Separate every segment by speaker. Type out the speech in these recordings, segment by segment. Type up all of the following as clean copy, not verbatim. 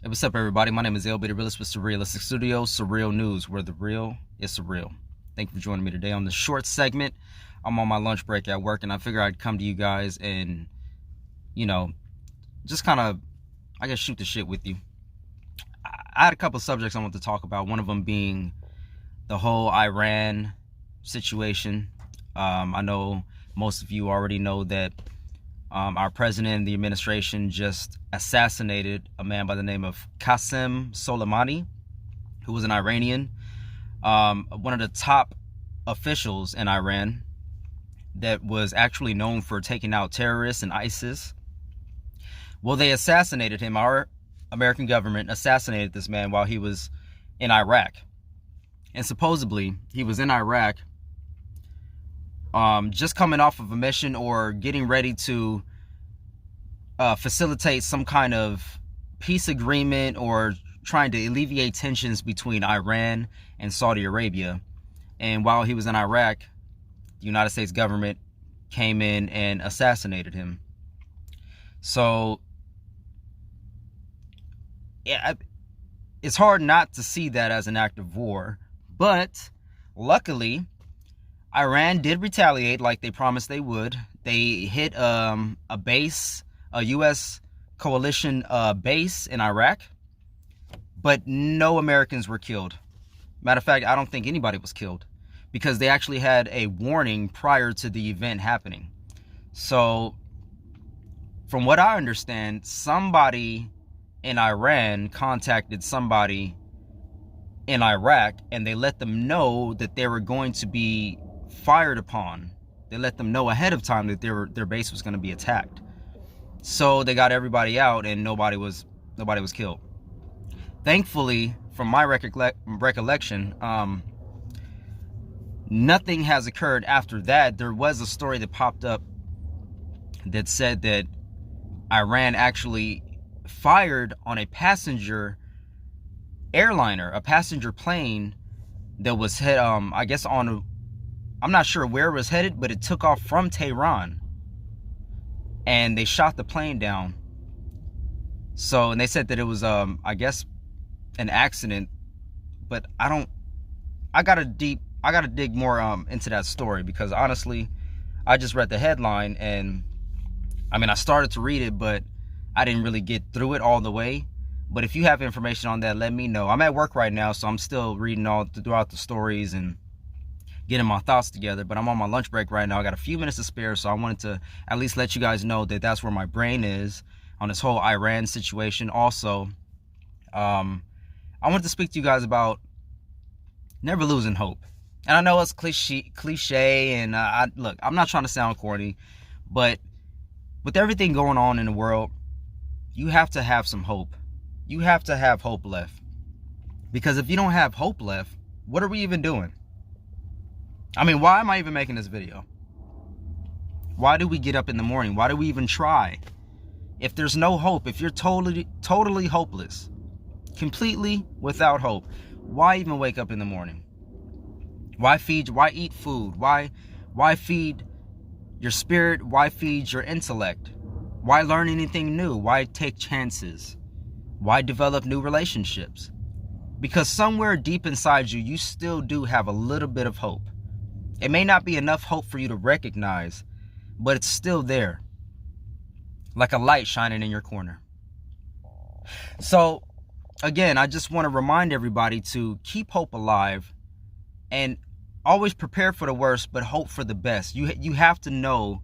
Speaker 1: Hey, what's up, everybody? My name is LB, the realist with Surrealistic Studios, Surreal News, where the real is surreal. Thank you for joining me today on this short segment. I'm on my lunch break at work, and I figured I'd come to you guys and, just kind of, shoot the shit with you. I had a couple of subjects I want to talk about, one of them being the whole Iran situation. I know most of you already know that our president and the administration just assassinated a man by the name of Qasem Soleimani, who was an Iranian, one of the top officials in Iran that was actually known for taking out terrorists and ISIS. Well, they assassinated him. Our American government assassinated this man while he was in Iraq. And supposedly, he was in Iraq just coming off of a mission or getting ready to facilitate some kind of peace agreement or trying to alleviate tensions between Iran and Saudi Arabia. And while he was in Iraq, the United States government came in and assassinated him. So, yeah, it's hard not to see that as an act of war. But luckily, Iran did retaliate like they promised they would. They hit a base, a U.S. coalition base in Iraq, but no Americans were killed. Matter of fact, I don't think anybody was killed because they actually had a warning prior to the event happening. So, from what I understand, somebody in Iran contacted somebody in Iraq and they let them know that they were going to be fired upon. They let them know ahead of time that their base was going to be attacked. So they got everybody out and nobody was killed. Thankfully, from my recollection, nothing has occurred after that. There was a story that popped up that said that Iran actually fired on a passenger airliner, a passenger plane that was hit, I guess I'm not sure where it was headed, but it took off from Tehran. And they shot the plane down. So, and they said that it was, I guess, an accident. But I gotta dig more into that story because honestly, I just read the headline and, I started to read it, but I didn't really get through it all the way. But if you have information on that, let me know. I'm at work right now, so I'm still reading all throughout the stories and getting my thoughts together, but I'm on my lunch break right now. I got a few minutes to spare, so I wanted to at least let you guys know that that's where my brain is on this whole Iran situation. Also, I wanted to speak to you guys about never losing hope. And I know it's cliche, and look, I'm not trying to sound corny, but with everything going on in the world, you have to have some hope. You have to have hope left. Because if you don't have hope left, what are we even doing? Why am I even making this video? Why do we get up in the morning? Why do we even try? If there's no hope, if you're totally hopeless, completely without hope, why even wake up in the morning? Why eat food? Why feed your spirit? Why feed your intellect? Why learn anything new? Why take chances? Why develop new relationships? Because somewhere deep inside you, you still do have a little bit of hope. It may not be enough hope for you to recognize, but it's still there. Like a light shining in your corner. So, again, I just want to remind everybody to keep hope alive and always prepare for the worst, but hope for the best. You have to know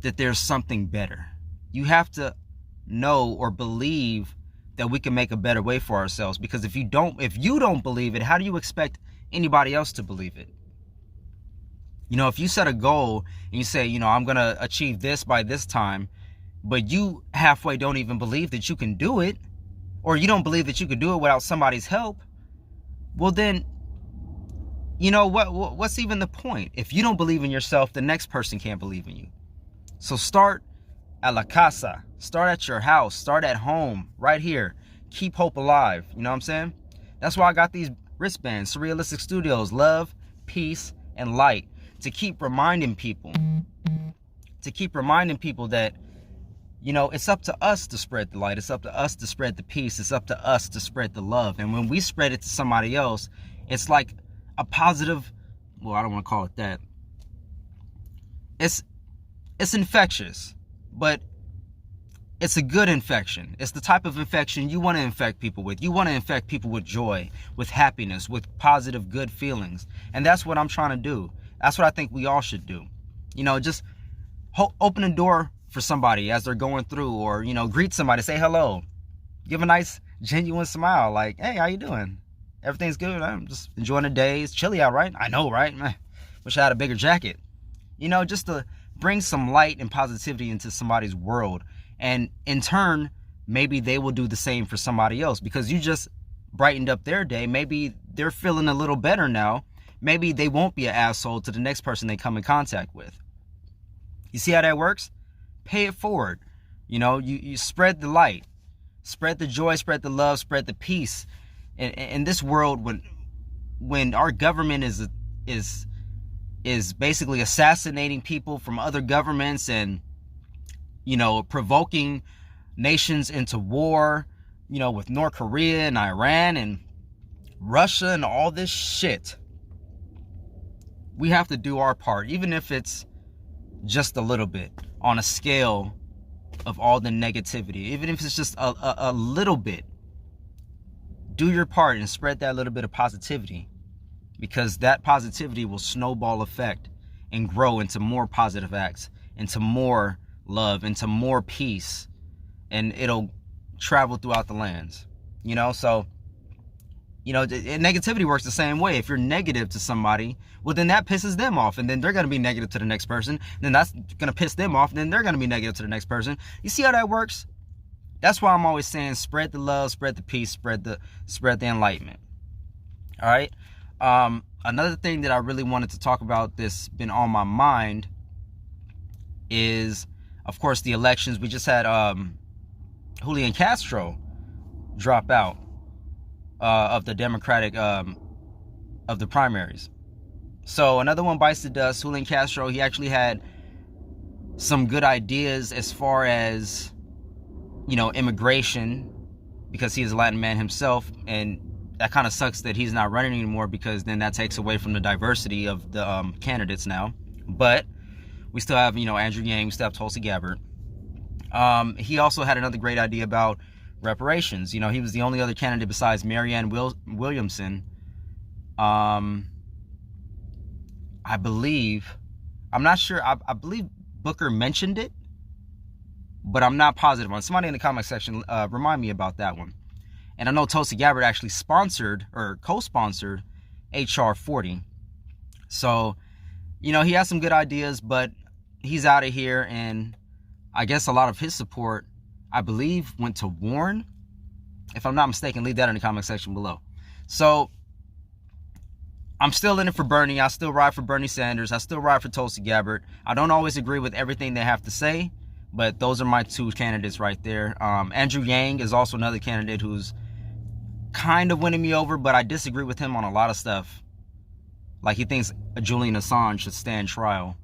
Speaker 1: that there's something better. You have to know or believe that we can make a better way for ourselves. Because if you don't believe it, how do you expect anybody else to believe it? If you set a goal and you say, I'm going to achieve this by this time, but you halfway don't even believe that you can do it, or you don't believe that you could do it without somebody's help, well then, what's even the point? If you don't believe in yourself, the next person can't believe in you. So start at la casa. Start at your house. Start at home, right here. Keep hope alive. You know what I'm saying? That's why I got these wristbands, Surrealistic Studios, love, peace, and light. To keep reminding people that You know, it's up to us to spread the light. It's up to us to spread the peace. It's up to us to spread the love. And when we spread it to somebody else, it's like a positive, well, I don't want to call it that. It's infectious, but it's a good infection. It's the type of infection you want to infect people with. You want to infect people with joy, with happiness, with positive, good feelings. And that's what I'm trying to do. That's what I think we all should do. You know, just open a door for somebody as they're going through, or, you know, greet somebody, say hello, give a nice, genuine smile, like, hey, how you doing? Everything's good. I'm just enjoying the day. It's chilly out, right? I know, right? Wish I had a bigger jacket. You know, just to bring some light and positivity into somebody's world. And in turn, maybe they will do the same for somebody else, because you just brightened up their day. Maybe they're feeling a little better now. Maybe they won't be an asshole to the next person they come in contact with. You see how that works? Pay it forward. You know, you spread the light, spread the joy, spread the love, spread the peace. In this world, when our government is basically assassinating people from other governments and, you know, provoking nations into war, you know, with North Korea and Iran and Russia and all this shit, we have to do our part, even if it's just a little bit, on a scale of all the negativity. Even if it's just a little bit, do your part and spread that little bit of positivity, because that positivity will snowball effect and grow into more positive acts, into more love, into more peace, and it'll travel throughout the lands. You know, so, you know, negativity works the same way. If you're negative to somebody, well, then that pisses them off, and then they're going to be negative to the next person. Then that's going to piss them off, and then they're going to be negative to the next person. You see how that works? That's why I'm always saying spread the love, spread the peace, spread the enlightenment. All right. Another thing that I really wanted to talk about that's been on my mind is, of course, the elections. We just had Julian Castro drop out of the Democratic, of the primaries. So another one bites the dust. Julian Castro, he actually had some good ideas as far as, you know, immigration, because he is a Latin man himself, and that kind of sucks that he's not running anymore, because then that takes away from the diversity of the candidates now. But we still have, you know, Andrew Yang, we still have Tulsi Gabbard. He also had another great idea about reparations. You know, he was the only other candidate besides Marianne Williamson. I believe, I'm not sure, I believe Booker mentioned it, but I'm not positive on it. Somebody in the comment section remind me about that one. And I know Tulsi Gabbard actually sponsored or co-sponsored HR 40. So, you know, he has some good ideas, but he's out of here. And I guess a lot of his support, I believe, went to Warren. If I'm not mistaken, leave that in the comment section below. So I'm still in it for Bernie. I still ride for Bernie Sanders. I still ride for Tulsi Gabbard. I don't always agree with everything they have to say, but those are my two candidates right there. Andrew Yang is also another candidate who's kind of winning me over, but I disagree with him on a lot of stuff. Like, he thinks Julian Assange should stand trial.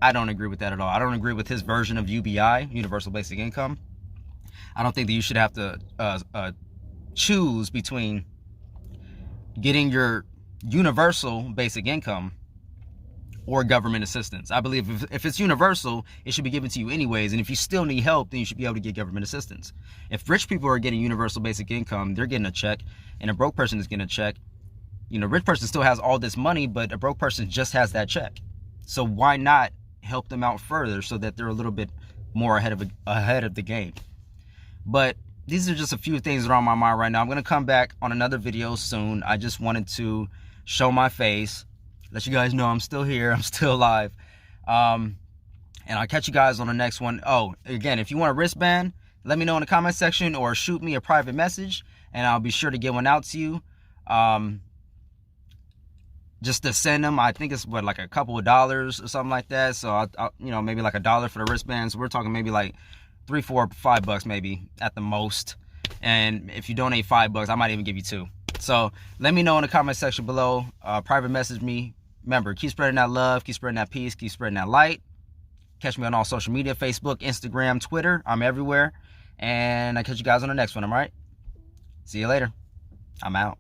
Speaker 1: I don't agree with that at all. I don't agree with his version of UBI, Universal Basic Income. I don't think that you should have to choose between getting your universal basic income or government assistance. I believe if it's universal, it should be given to you anyways. And if you still need help, then you should be able to get government assistance. If rich people are getting universal basic income, they're getting a check, and a broke person is getting a check. You know, a rich person still has all this money, but a broke person just has that check. So why not help them out further so that they're a little bit more ahead of the game? But these are just a few things that are on my mind right now. I'm going to come back on another video soon. I just wanted to show my face, let you guys know I'm still here, I'm still alive. And I'll catch you guys on the next one. Oh, again, if you want a wristband, let me know in the comment section or shoot me a private message, and I'll be sure to get one out to you. Just to send them, I think it's what, like a couple of dollars or something like that. So I'll you know, maybe like $1 for the wristbands. So we're talking maybe like $3, $4, $5 maybe at the most. And if you donate $5, I might even give you 2. So let me know in the comment section below. Private message me. Remember, keep spreading that love, keep spreading that peace, keep spreading that light. Catch me on all social media, Facebook, Instagram, Twitter. I'm everywhere. And I catch you guys on the next one, all right? See you later. I'm out.